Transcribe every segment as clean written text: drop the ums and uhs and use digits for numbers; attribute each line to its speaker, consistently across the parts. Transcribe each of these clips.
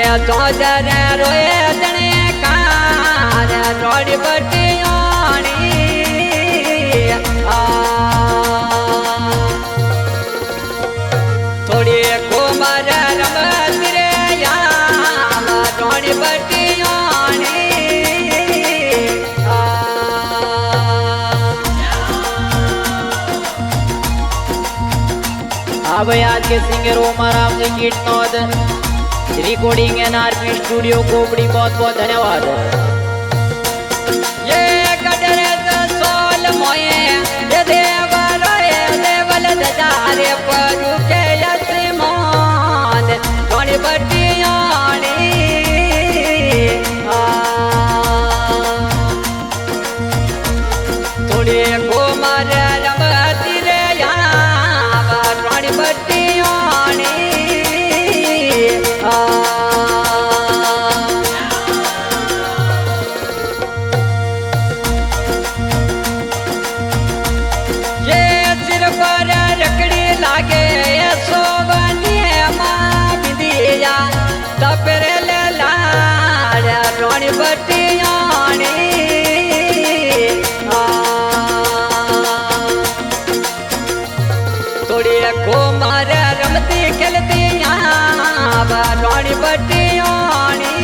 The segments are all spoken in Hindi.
Speaker 1: चौधर रोए जने कार रोड बटियाणी थोड़ी कुमार रमत रे याम रोड बटियाणी
Speaker 2: अब आज के singer Omar Ram ji कीर्तनोद recording NRP studio कोबड़ी बहुत बहुत धन्यवाद।
Speaker 1: ये कटरे सोल मोए ये देवल दजारे परू के यशमान रोड बटियाणी थोड़ी कुमार रमती रे याम रोड बटियाणी ये सिर पर रकड़ी लागे सोबनिए माँ बिंदिया तपरे ले लाड़ रोड बटियाणी थोड़ी कुमार रमती खेलती रोड बटियाणी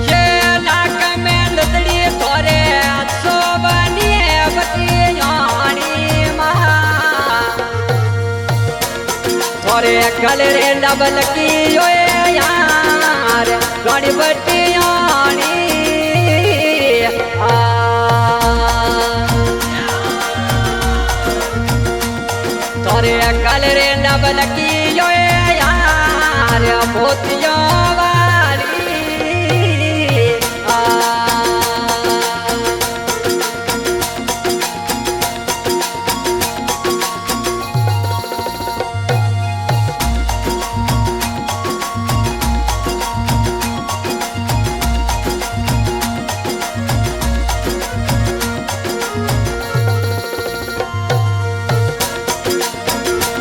Speaker 1: ये नाक में लतड़ी तोरे सोबनिए बटियाणी थोरे कलरे डबल की यार रोड बटियाणी थोरे कलरे डबल की यार मोतिया वाली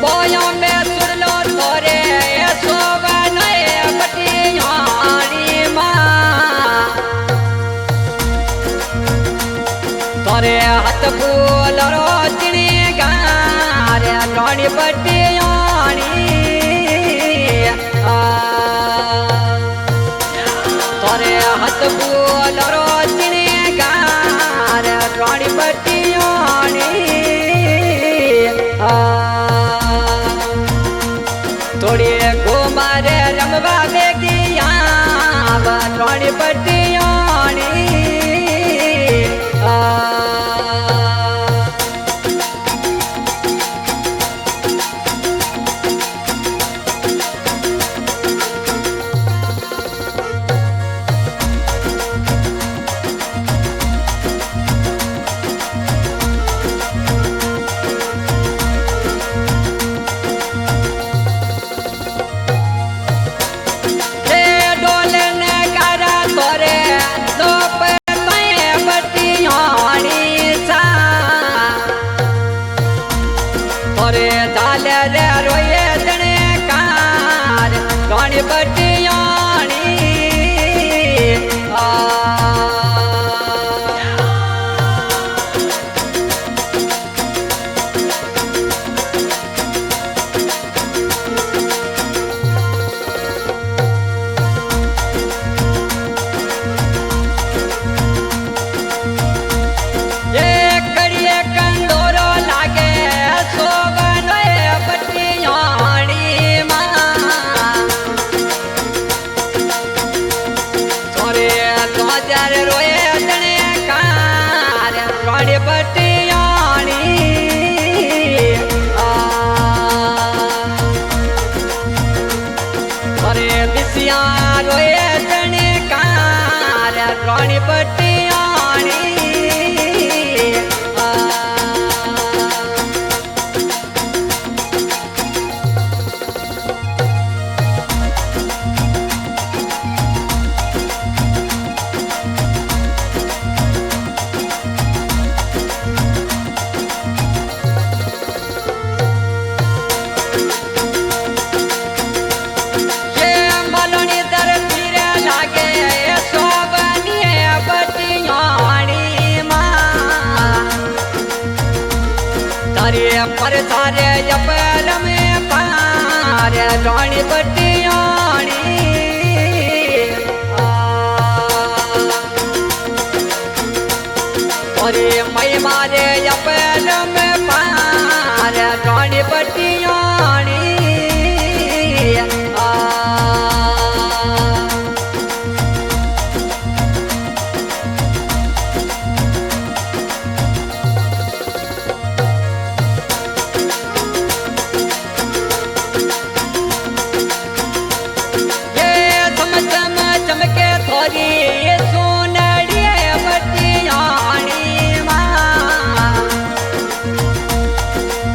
Speaker 1: बोया में सुरलो थोरे सोबन बटियाणी थोरे हाथ फूल रोचनी गार रोड बटियाणी थोरे हाथ फूल रोचनी गार रोड बटियाणी थोड़ी कुमार रमवा बेगिया रोड बटियाणी तारे पर तारे जपल में पार रानी बटियाणी अरे मैं मारे जपल में पार रानी बटियाणी चमके थोड़ी सोनड़ी बटियाणी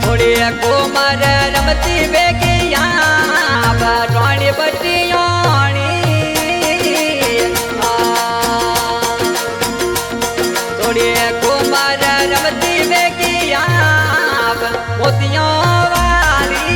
Speaker 1: थोड़ी कोमर रमती बेगिया रानी बटियाणी थोड़ी कोमर रमती बेगिया मोतियों वाली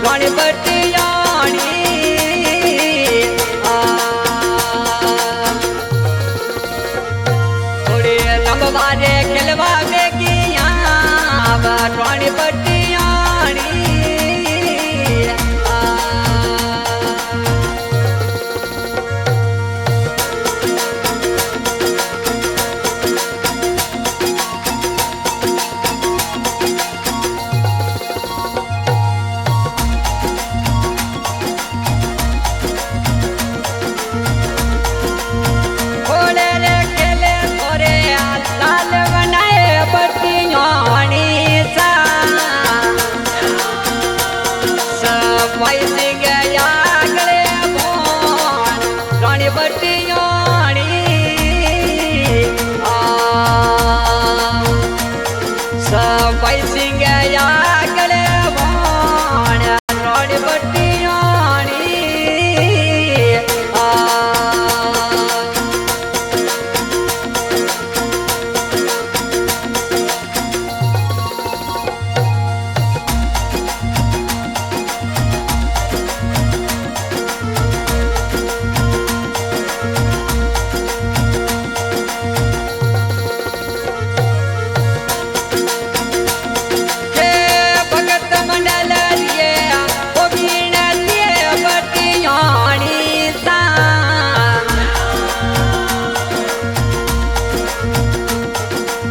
Speaker 1: रानी बटियाणी थोड़ी लंबवारे खिलवा बेगिया रानी बटियाणी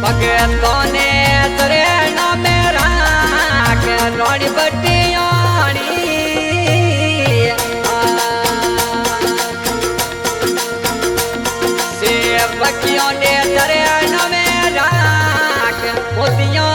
Speaker 1: भगतों ने तेरे नाम राख रानी बटियाणी सेवकियों ने तेरे नाम राख मोतियों